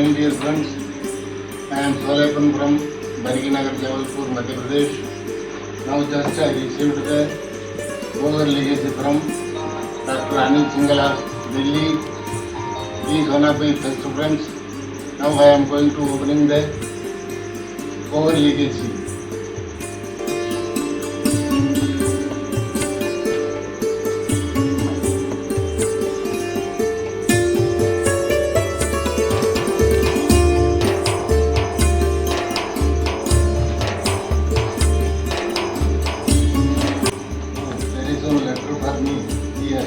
morning, dear friends. I am Solepan from Boenninghausen, Jabalpur, Madhya Pradesh. Now just I received the Boger Legacy from Dr. Anil Singhala, Delhi. He is one of my best friends. Now I am going to opening the Boger Legacy. Letter for me here.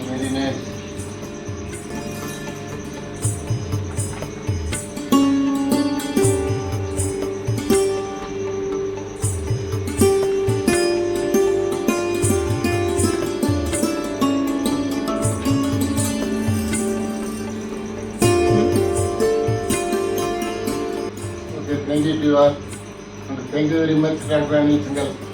Very nice. Thank you to you all, and thank you very much, Dr. Anil Singhala.